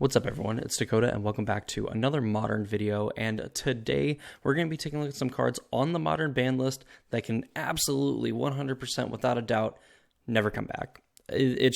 What's up everyone, it's Dakota and welcome back to another Modern video, and today we're going to be taking a look at some cards on the Modern ban list that can absolutely 100% without a doubt never come back. It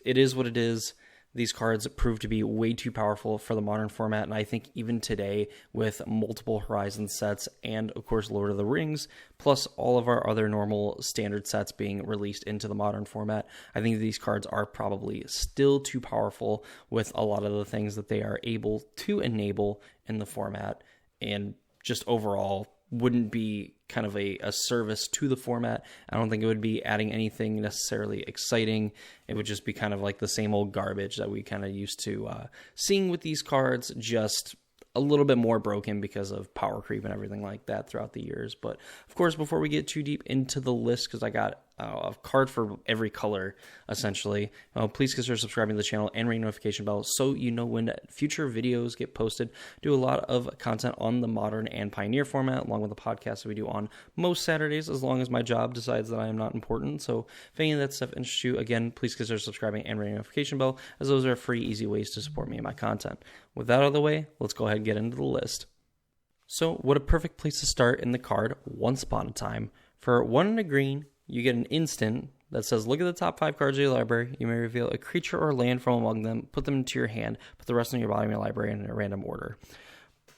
is what it is. These cards prove to be way too powerful for the Modern format, and I think even today with multiple Horizon sets and of course Lord of the Rings, plus all of our other normal standard sets being released into the Modern format, I think these cards are probably still too powerful with a lot of the things that they are able to enable in the format, and just overall wouldn't be kind of a service to the format. I don't think it would be adding anything necessarily exciting. It would just be kind of like the same old garbage that we kind of used to seeing with these cards, just a little bit more broken because of power creep and everything like that throughout the years. But of course, before we get too deep into the list, because I got a card for every color essentially, please consider subscribing to the channel and ring notification bell so you know when future videos get posted. Do a lot of content on the Modern and Pioneer format, along with the podcast that we do on most Saturdays, as long as my job decides that I am not important. So if any of that stuff interests you, again, please consider subscribing and ring notification bell, as those are free, easy ways to support me and my content. With that out of the way, let's go ahead and get into the list. So what a perfect place to start in the card Once Upon a Time. For 1 and a green, you get an instant that says, look at the top 5 cards of your library. You may reveal a creature or land from among them, put them into your hand, put the rest in your bottom of your library in a random order.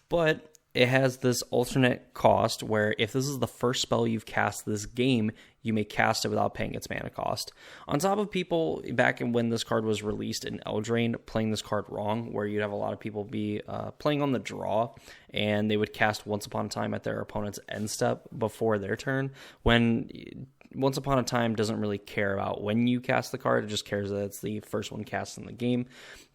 But it has this alternate cost where if this is the first spell you've cast this game, you may cast it without paying its mana cost. On top of people, back when this card was released in Eldraine, playing this card wrong, where you'd have a lot of people be playing on the draw, and they would cast Once Upon a Time at their opponent's end step before their turn, when Once Upon a Time doesn't really care about when you cast the card, it just cares that it's the first one cast in the game.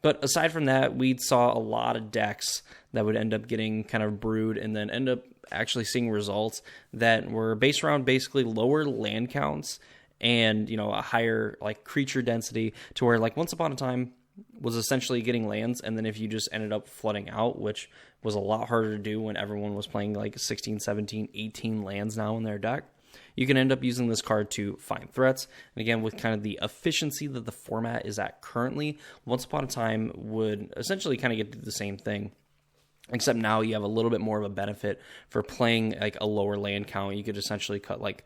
But aside from that, we saw a lot of decks that would end up getting kind of brewed and then end up actually seeing results that were based around basically lower land counts and, a higher like creature density, to where like Once Upon a Time was essentially getting lands, and then if you just ended up flooding out, which was a lot harder to do when everyone was playing like 16, 17, 18 lands now in their deck, you can end up using this card to find threats. And again, with kind of the efficiency that the format is at currently, Once Upon a Time would essentially kind of get to the same thing. Except now you have a little bit more of a benefit for playing like a lower land count. You could essentially cut like,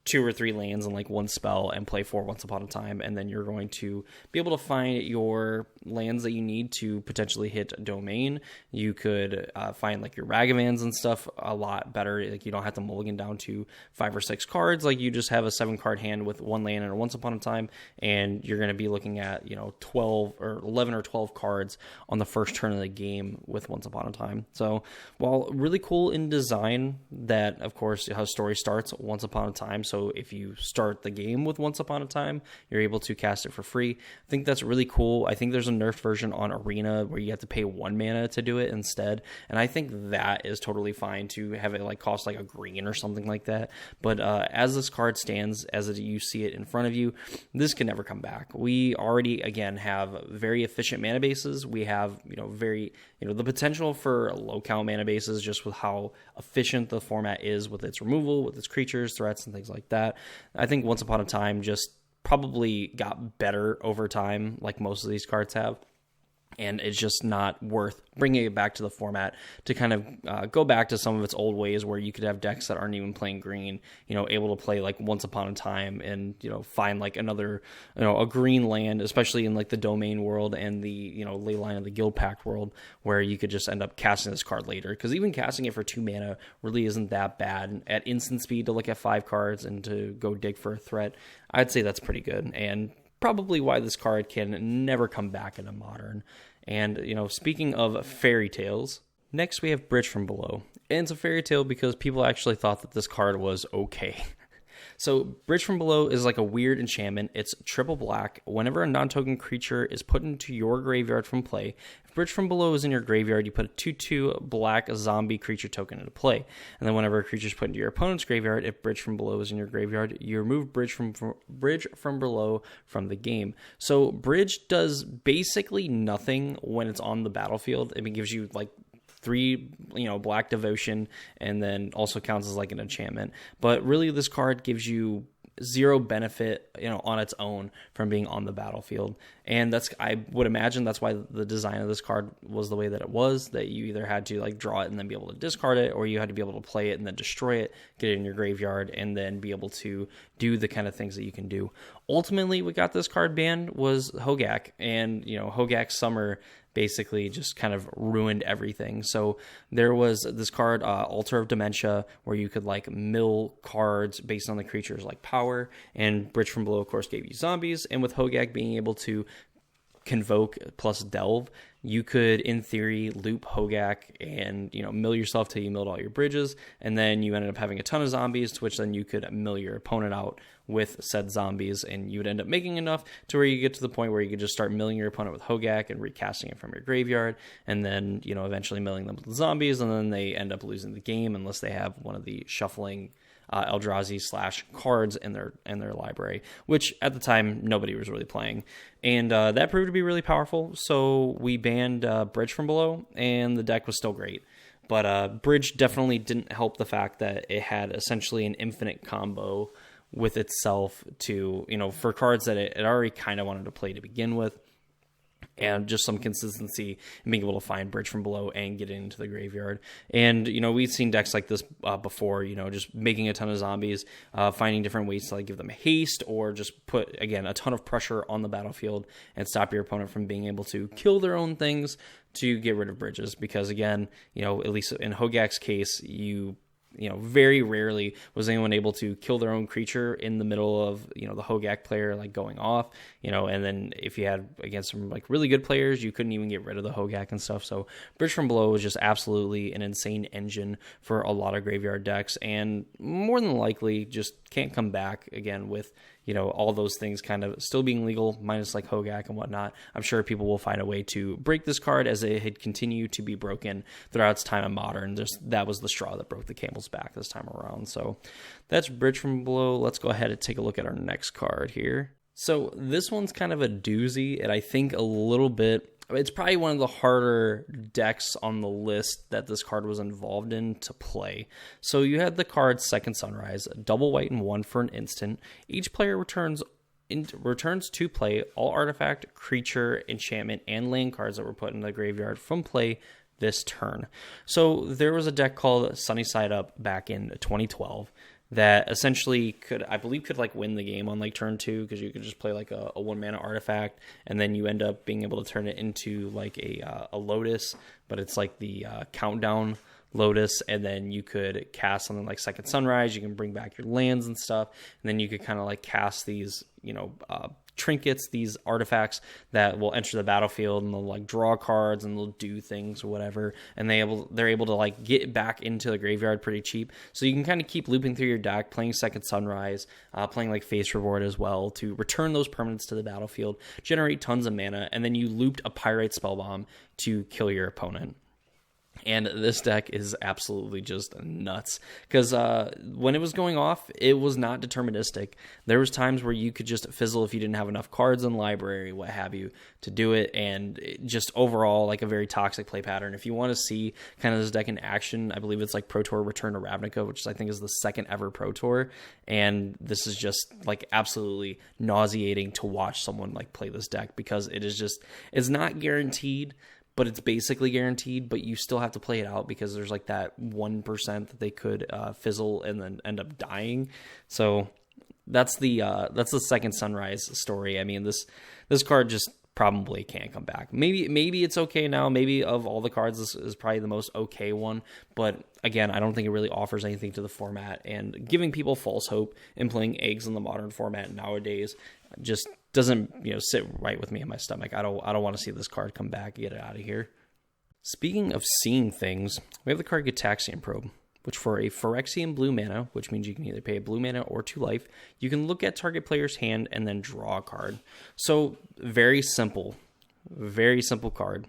2 or 3 lands in like one spell and play 4 Once Upon a Time, and then you're going to be able to find your lands that you need to potentially hit domain. You could find like your Ragavans and stuff a lot better. Like you don't have to mulligan down to 5 or 6 cards. Like you just have a 7 card hand with 1 land and a Once Upon a Time, and you're going to be looking at 12 or 11 or 12 cards on the first turn of the game with Once Upon a Time. So while really cool in design, that of course how story starts Once Upon a Time. So if you start the game with Once Upon a Time, you're able to cast it for free. I think that's really cool. I think there's a nerfed version on Arena where you have to pay 1 mana to do it instead, and I think that is totally fine to have it like cost like a green or something like that. But as this card stands, you see it in front of you, this can never come back. We already again have very efficient mana bases. We have very the potential for low count mana bases, just with how efficient the format is with its removal, with its creatures, threats, and things like that. I think Once Upon a Time just probably got better over time, like most of these cards have. And it's just not worth bringing it back to the format to kind of go back to some of its old ways, where you could have decks that aren't even playing green, able to play like Once Upon a Time and, find like another, a green land, especially in like the domain world and the, ley line of the guild pact world, where you could just end up casting this card later. Because even casting it for 2 mana really isn't that bad. At instant speed to look at 5 cards and to go dig for a threat, I'd say that's pretty good. And probably why this card can never come back into Modern. And, speaking of fairy tales, next we have Bridge from Below. And it's a fairy tale because people actually thought that this card was okay. So Bridge from Below is like a weird enchantment. It's triple black. Whenever a non-token creature is put into your graveyard from play, if Bridge from Below is in your graveyard, you put a 2/2 black zombie creature token into play. And then whenever a creature is put into your opponent's graveyard, if Bridge from Below is in your graveyard, you remove Bridge from Below from the game. So Bridge does basically nothing when it's on the battlefield. It gives you like 3, black devotion, and then also counts as like an enchantment. But really, this card gives you zero benefit, on its own from being on the battlefield. And I would imagine that's why the design of this card was the way that it was, that you either had to like draw it and then be able to discard it, or you had to be able to play it and then destroy it, get it in your graveyard, and then be able to do the kind of things that you can do. Ultimately, what got this card banned was Hogak, and Hogak Summer basically just kind of ruined everything. So there was this card, Altar of Dementia, where you could like mill cards based on the creature's like power, and Bridge from Below, of course, gave you zombies. And with Hogak being able to Convoke plus Delve, you could, in theory, loop Hogak and, mill yourself till you milled all your bridges, and then you ended up having a ton of zombies, to which then you could mill your opponent out with said zombies, and you would end up making enough to where you get to the point where you could just start milling your opponent with Hogak and recasting it from your graveyard, and then, eventually milling them with the zombies, and then they end up losing the game unless they have one of the shuffling Eldrazi / cards in their library, which at the time nobody was really playing, and that proved to be really powerful. So we banned Bridge from Below, and the deck was still great. But Bridge definitely didn't help the fact that it had essentially an infinite combo with itself to, for cards that it already kind of wanted to play to begin with. And just some consistency in being able to find Bridge from Below and get into the graveyard. And, we've seen decks like this before, just making a ton of zombies, finding different ways to like give them haste, or just put, again, a ton of pressure on the battlefield and stop your opponent from being able to kill their own things to get rid of bridges. Because, again, at least in Hogak's case, very rarely was anyone able to kill their own creature in the middle of, the Hogak player like going off, and then if you had against some like really good players, you couldn't even get rid of the Hogak and stuff. So Bridge from Below was just absolutely an insane engine for a lot of graveyard decks, and more than likely just can't come back again with, all those things kind of still being legal, minus like Hogak and whatnot. I'm sure people will find a way to break this card as it had continued to be broken throughout its time in Modern. That was the straw that broke the camel's back this time around. So that's Bridge from Below. Let's go ahead and take a look at our next card here. So this one's kind of a doozy, and I think a little bit, it's probably one of the harder decks on the list that this card was involved in to play. So you had the card Second Sunrise, double white and 1 for an instant. Each player returns to play all artifact, creature, enchantment, and land cards that were put in the graveyard from play this turn. So there was a deck called Sunny Side Up back in 2012 that essentially could like win the game on like turn 2, because you could just play like a 1-mana artifact, and then you end up being able to turn it into like a Lotus, but it's like the countdown Lotus, and then you could cast something like Second Sunrise. You can bring back your lands and stuff, and then you could kind of like cast these trinkets, these artifacts that will enter the battlefield, and they'll like draw cards and they'll do things or whatever, and they're able to like get back into the graveyard pretty cheap. So you can kind of keep looping through your deck, playing Second Sunrise, playing like Face Reward as well to return those permanents to the battlefield, generate tons of mana, and then you looped a Pyrite Spellbomb to kill your opponent. And this deck is absolutely just nuts, because when it was going off, it was not deterministic. There was times where you could just fizzle if you didn't have enough cards in the library, what have you, to do it, and just overall like a very toxic play pattern. If you want to see kind of this deck in action, I believe it's like Pro Tour Return to Ravnica, which I think is the second ever Pro Tour, and this is just like absolutely nauseating to watch someone like play this deck, because it's not guaranteed, but it's basically guaranteed, but you still have to play it out because there's like that 1% that they could fizzle and then end up dying. So that's the Second Sunrise story. I mean, this card just probably can't come back. Maybe it's okay now. Maybe of all the cards, this is probably the most okay one. But again, I don't think it really offers anything to the format, and giving people false hope in playing eggs in the Modern format nowadays just doesn't sit right with me in my stomach. I don't want to see this card come back. Get it out of here. Speaking of seeing things, we have the card Gitaxian Probe, which for a Phyrexian blue mana, which means you can either pay a blue mana or 2 life, you can look at target player's hand and then draw a card. So very simple card.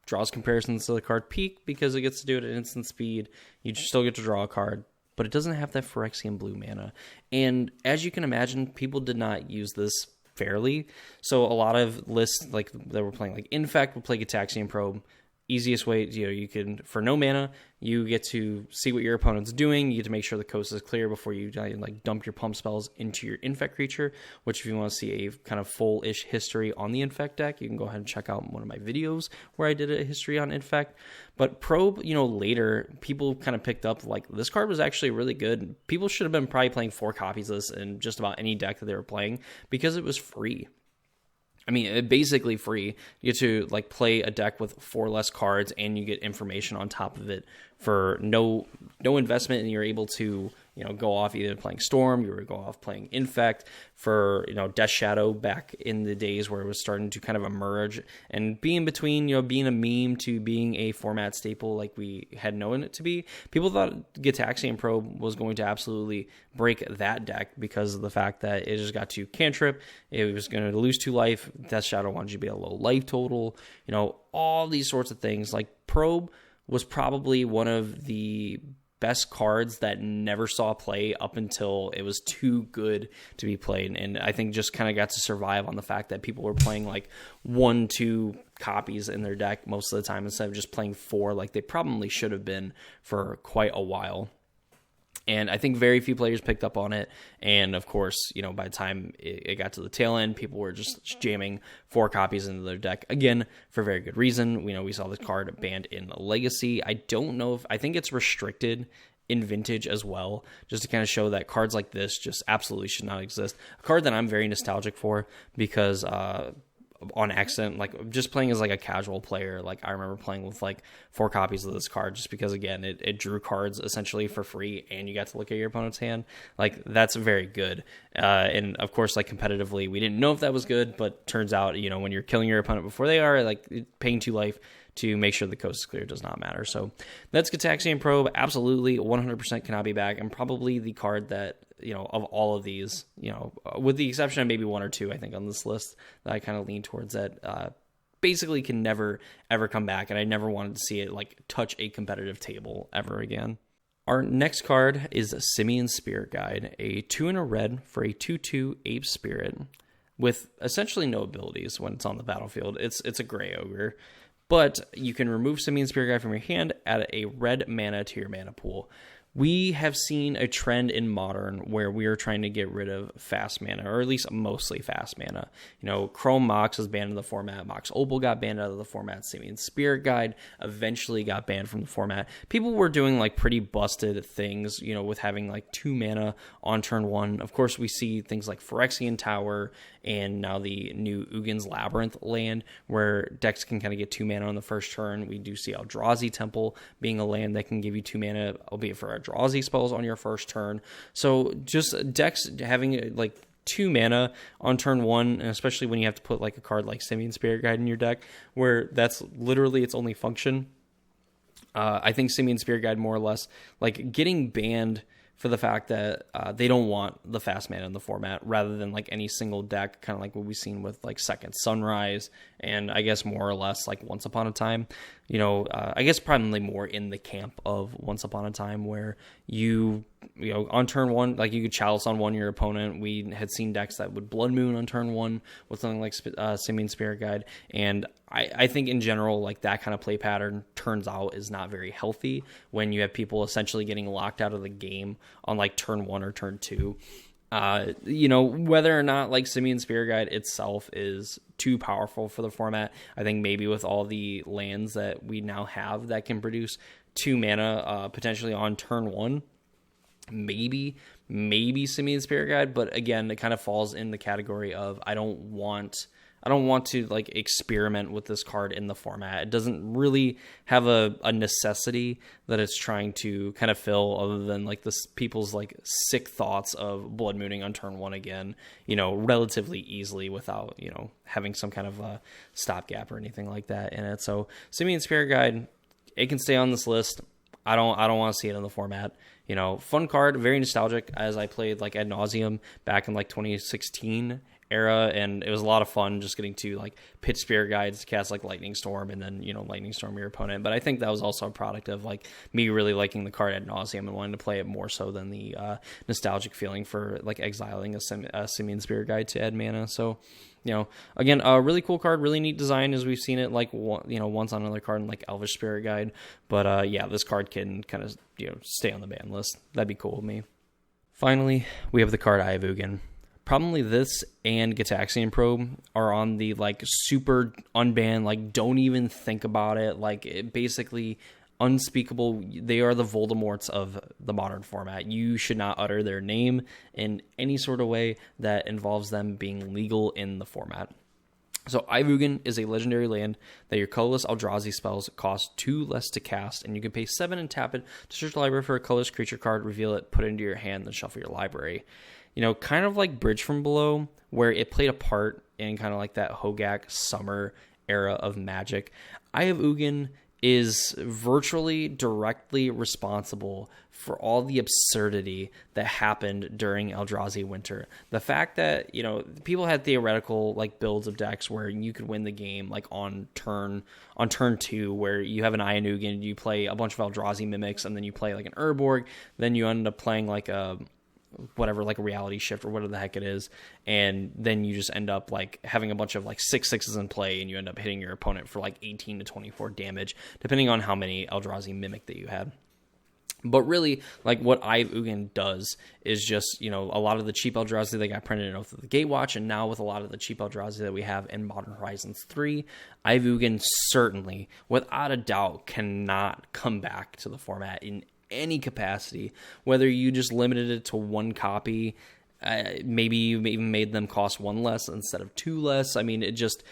Draws comparisons to the card Peak because it gets to do it at instant speed. You still get to draw a card, but it doesn't have that Phyrexian blue mana. And as you can imagine, people did not use this fairly. So a lot of lists like that were playing like Infect would play Gitaxian Probe, easiest way, you can, for no mana, you get to see what your opponent's doing. You get to make sure the coast is clear before you like dump your pump spells into your infect creature, which if you want to see a kind of full-ish history on the infect deck, you can go ahead and check out one of my videos where I did a history on infect. But Probe, later, people kind of picked up, like, this card was actually really good. People should have been probably playing 4 copies of this in just about any deck that they were playing because it was free. I mean, basically free. You get to like play a deck with 4 less cards, and you get information on top of it for no investment, and you're able to go off either playing Storm, you would go off playing Infect for Death Shadow back in the days where it was starting to kind of emerge and be in between being a meme to being a format staple like we had known it to be. People thought Gitaxian Probe was going to absolutely break that deck because of the fact that it just got to cantrip, it was going to lose 2 life, Death Shadow wanted you to be a low life total, all these sorts of things. Like, Probe was probably one of the best cards that never saw play up until it was too good to be played, and I think just kind of got to survive on the fact that people were playing like 1-2 copies in their deck most of the time instead of just playing 4 like they probably should have been for quite a while. And I think very few players picked up on it. And of course, by the time it got to the tail end, people were just jamming 4 copies into their deck. Again, for very good reason. We saw this card banned in Legacy. I don't know I think it's restricted in Vintage as well, just to kind of show that cards like this just absolutely should not exist. A card that I'm very nostalgic for because, on accident, like just playing as like a casual player, like I remember playing with like 4 copies of this card just because, again, it drew cards essentially for free and you got to look at your opponent's hand. Like, that's very good. And of course, like competitively, we didn't know if that was good, but turns out, when you're killing your opponent before they are, like paying 2 life to make sure the coast is clear does not matter. So that's Gitaxian Probe. Absolutely 100% cannot be back, and probably the card that, of all of these, with the exception of maybe 1 or 2, I think, on this list that I kind of lean towards that basically can never, ever come back, and I never wanted to see it like touch a competitive table ever again. Our next card is Simian Spirit Guide, a 2 and a red for a 2/2 Ape Spirit with essentially no abilities when it's on the battlefield. It's a gray ogre. But you can remove Simian Spirit Guide from your hand, add a red mana to your mana pool. We have seen a trend in Modern where we are trying to get rid of fast mana, or at least mostly fast mana. Chrome Mox was banned in the format. Mox Opal got banned out of the format. Simian Spirit Guide eventually got banned from the format. People were doing like pretty busted things, with having like 2 mana on turn 1. Of course, we see things like Phyrexian Tower and now the new Ugin's Labyrinth land where decks can kind of get 2 mana on the first turn. We do see Eldrazi Temple being a land that can give you 2 mana, albeit for Eldrazi spells on your first turn. So just decks having like 2 mana on turn 1, and especially when you have to put like a card like Simian Spirit Guide in your deck, where that's literally its only function. I think Simian Spirit Guide more or less like getting banned for the fact that they don't want the fast mana in the format rather than like any single deck, kind of like what we've seen with like Second Sunrise and I guess more or less like Once Upon a Time. I guess probably more in the camp of Once Upon a Time where you on turn 1, like you could Chalice on 1 your opponent. We had seen decks that would Blood Moon on turn 1 with something like Simian Spirit Guide, and I think in general, like that kind of play pattern turns out is not very healthy when you have people essentially getting locked out of the game on like turn 1 or turn 2. Whether or not like Simian Spirit Guide itself is too powerful for the format, I think maybe with all the lands that we now have that can produce 2 mana potentially on turn 1, maybe Simian Spirit Guide, but again, it kind of falls in the category of I don't want to like experiment with this card in the format. It doesn't really have a necessity that it's trying to kind of fill, other than like this people's like sick thoughts of Blood Mooning on turn 1 again, relatively easily without, having some kind of a stopgap or anything like that in it. So Simian Spirit Guide, it can stay on this list. I don't want to see it in the format. Fun card, very nostalgic, as I played like ad nauseum back in like 2016, era, and it was a lot of fun just getting to like pitch Spirit Guides to cast like Lightning Storm and then, Lightning Storm your opponent. But I think that was also a product of like me really liking the card ad nauseum and wanting to play it more so than the nostalgic feeling for like exiling a Simian Spirit Guide to add mana. So, again, a really cool card, really neat design, as we've seen it like once on another card in like Elvish Spirit Guide. But yeah, this card can kind of stay on the ban list. That'd be cool with me. Finally, we have the card Eye of Ugin. Probably this and Gitaxian Probe are on the like super unbanned, like don't even think about it, like basically unspeakable. They are the Voldemorts of the modern format. You should not utter their name in any sort of way that involves them being legal in the format. So Eye of Ugin is a legendary land that your colorless Eldrazi spells cost 2 less to cast, and you can pay 7 and tap it to search the library for a colorless creature card, reveal it, put it into your hand, then shuffle your library. Kind of like Bridge from Below, where it played a part in kind of like that Hogak summer era of Magic. Eye of Ugin is virtually directly responsible for all the absurdity that happened during Eldrazi Winter. The fact that, people had theoretical like builds of decks where you could win the game like on turn 2, where you have an Eye of Ugin, you play a bunch of Eldrazi mimics, and then you play like an Urborg, then you end up playing like a Reality Shift or whatever the heck it is, and then you just end up like having a bunch of like 6/6s in play, and you end up hitting your opponent for like 18 to 24 damage, depending on how many Eldrazi Mimic that you had. But really, like what Eye of Ugin does is just, a lot of the cheap Eldrazi that got printed in Oath of the Gatewatch, and now with a lot of the cheap Eldrazi that we have in Modern Horizons 3, Eye of Ugin certainly, without a doubt, cannot come back to the format in any capacity, whether you just limited it to 1 copy, maybe you even made them cost 1 less instead of 2 less. I mean, it just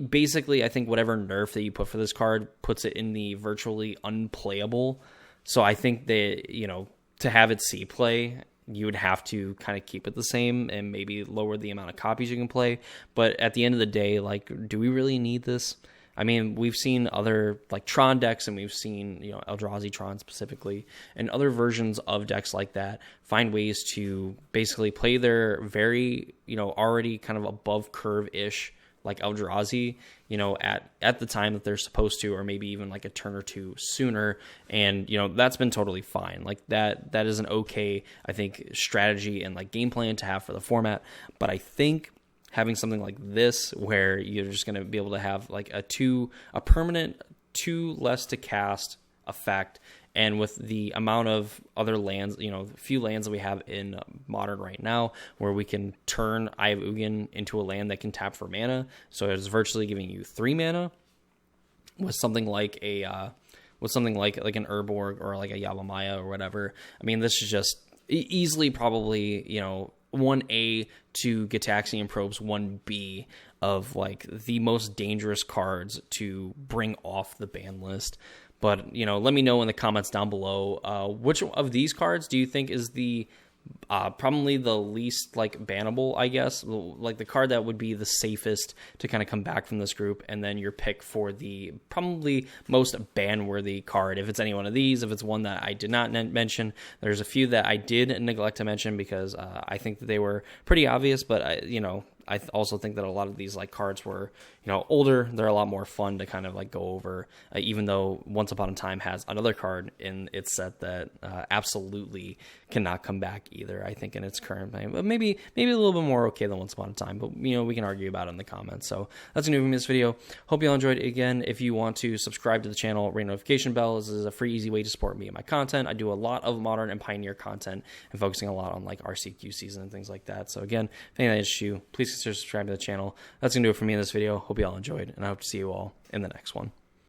basically, I think whatever nerf that you put for this card puts it in the virtually unplayable. So I think that, to have it see play, you would have to kind of keep it the same and maybe lower the amount of copies you can play. But at the end of the day, like, do we really need this? I mean, we've seen other like Tron decks, and we've seen, Eldrazi Tron specifically, and other versions of decks like that find ways to basically play their very, already kind of above curve-ish like Eldrazi, at the time that they're supposed to, or maybe even like a turn or two sooner. And, that's been totally fine. Like that is an okay, I think, strategy and like game plan to have for the format. But I think having something like this, where you're just going to be able to have like a permanent 2 less to cast effect, and with the amount of other lands, few lands that we have in Modern right now, where we can turn Eye of Ugin into a land that can tap for mana, so it's virtually giving you 3 mana, with something like an Urborg or like a Yavimaya or whatever. I mean, this is just easily probably 1A to Gitaxian Probe's 1B of like the most dangerous cards to bring off the ban list. But, let me know in the comments down below, which of these cards do you think is the probably the least like bannable, I guess, like the card that would be the safest to kind of come back from this group, and then your pick for the probably most ban-worthy card, if it's any one of these. If it's one that I did not mention, there's a few that I did neglect to mention because I think that they were pretty obvious, but I also think that a lot of these like cards were, older. They're a lot more fun to kind of like go over, even though Once Upon a Time has another card in its set that absolutely cannot come back either, I think, in its current play. But maybe a little bit more okay than Once Upon a Time, but we can argue about it in the comments. So that's gonna be this video. Hope you all enjoyed it. Again, if you want to subscribe to the channel, ring notification bell. This is a free, easy way to support me and my content. I do a lot of Modern and Pioneer content and focusing a lot on like RCQ season and things like that. So again, if anything interests you, please consider subscribing to the channel. That's gonna do it for me in this video. Hope you all enjoyed, and I hope to see you all in the next one.